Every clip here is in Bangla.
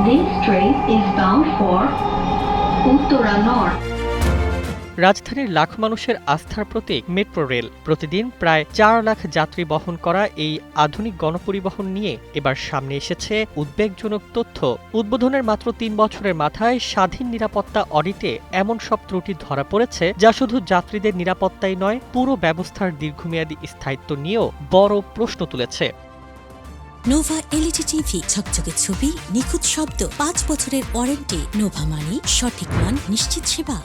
This train is bound for Uttara North. রাজধানীর লাখ মানুষের আস্থার প্রতীক মেট্রো রেল। প্রতিদিন প্রায় 4 লাখ যাত্রী বহন করা এই আধুনিক গণপরিবহন নিয়ে এবার সামনে এসেছে উদ্বেগজনক তথ্য। উদ্বোধনের মাত্র 3 বছরের মাথায় স্বাধীন নিরাপত্তা অডিটে এমন সব ত্রুটি ধরা পড়েছে যা শুধু যাত্রীদের নিরাপত্তাই নয়, পুরো ব্যবস্থার দীর্ঘমেয়াদী স্থায়িত্ব নিয়েও বড় প্রশ্ন তুলেছে। নোভা এলইডি টিভি, ঝকঝকে ছবি, নিখুঁত শব্দ, 5 বছরের ওয়ারেন্টি। নোভা মানি সঠিক মান, নিশ্চিত সেবা।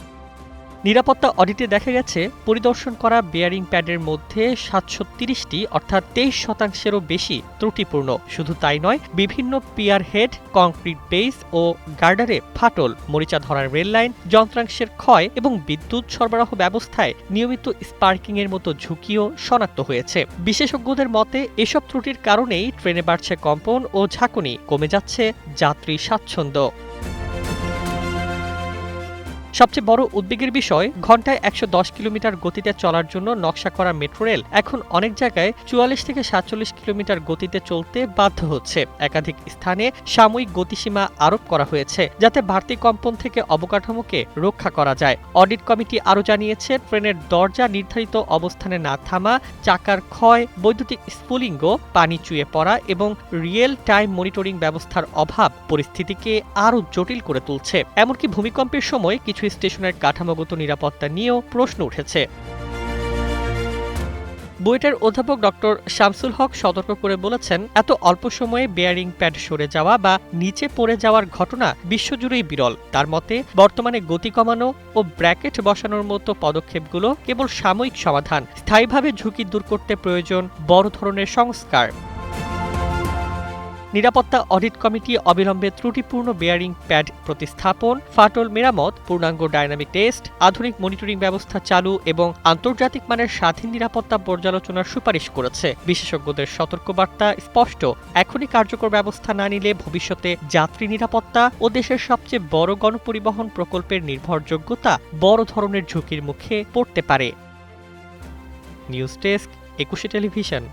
নিরাপত্তা অডিটে দেখা গেছে পরিদর্শন করা বেয়ারিং প্যাডের মধ্যে 730টি অর্থাৎ 23%-এরও বেশি ত্রুটিপূর্ণ। শুধু তাই নয়, বিভিন্ন পিয়ার হেড, কংক্রিট বেস ও গার্ডারে ফাটল, মরিচা ধরার রেল লাইন, যন্ত্রাংশের ক্ষয় এবং বিদ্যুৎ সরবরাহ ব্যবস্থায় নিয়মিত স্পার্কিংয়ের মতো ঝুঁকিও শনাক্ত হয়েছে। বিশেষজ্ঞদের মতে এসব ত্রুটির কারণেই ট্রেনে বাড়ছে কম্পন ও ঝাঁকুনি, কমে যাচ্ছে যাত্রী স্বাচ্ছন্দ্য। সবচেয়ে বড় উদ্বেগের বিষয়, ঘন্টায় 110 কিলোমিটার গতিতে চলার জন্য নকশা করা মেট্রো রেল এখন অনেক জায়গায় 44 থেকে 47 কিলোমিটার গতিতে চলতে বাধ্য হচ্ছে। একাধিক স্থানে সাময়িক গতিসীমা আরোপ করা হয়েছে যাতে বাড়তি কম্পন থেকে অবকাঠামোকে রক্ষা করা যায়। অডিট কমিটি আরও জানিয়েছে, ট্রেনের দরজা নির্ধারিত অবস্থানে না থামা, চাকার ক্ষয়, বৈদ্যুতিক স্ফুলিঙ্গ, পানি চুইয়ে পড়া এবং রিয়েল টাইম মনিটরিং ব্যবস্থার অভাব পরিস্থিতিকে আরও জটিল করে তুলছে। এমনকি ভূমিকম্পের সময় কিছু স্টেশনের কাঠামোগত নিরাপত্তা নিয়েও প্রশ্ন উঠেছে। বুয়েটের অধ্যাপক ডক্টর শামসুল হক সতর্ক করে বলেছেন, এত অল্প সময়ে বেয়ারিং প্যাড সরে যাওয়া বা নিচে পড়ে যাওয়ার ঘটনা বিশ্বজুড়েই বিরল। তার মতে, বর্তমানে গতি কমানো ও ব্র্যাকেট বসানোর মতো পদক্ষেপগুলো কেবল সাময়িক সমাধান। স্থায়ীভাবে ঝুঁকি দূর করতে প্রয়োজন বড় ধরনের সংস্কার। নিরাপত্তা অডিট কমিটি অবিলম্বে ত্রুটিপূর্ণ বেয়ারিং প্যাড প্রতিস্থাপন, ফাটল মেরামত, পূর্ণাঙ্গ ডায়নামিক টেস্ট, আধুনিক মনিটরিং ব্যবস্থা চালু এবং আন্তর্জাতিক মানের স্বাধীন নিরাপত্তা পর্যালোচনার সুপারিশ করেছে। বিশেষজ্ঞদের সতর্কবার্তা স্পষ্ট, এখনই কার্যকর ব্যবস্থা না নিলে ভবিষ্যতে যাত্রী নিরাপত্তা ও দেশের সবচেয়ে বড় গণপরিবহন প্রকল্পের নির্ভরযোগ্যতা বড় ধরনের ঝুঁকির মুখে পড়তে পারে। News desk, 21 television.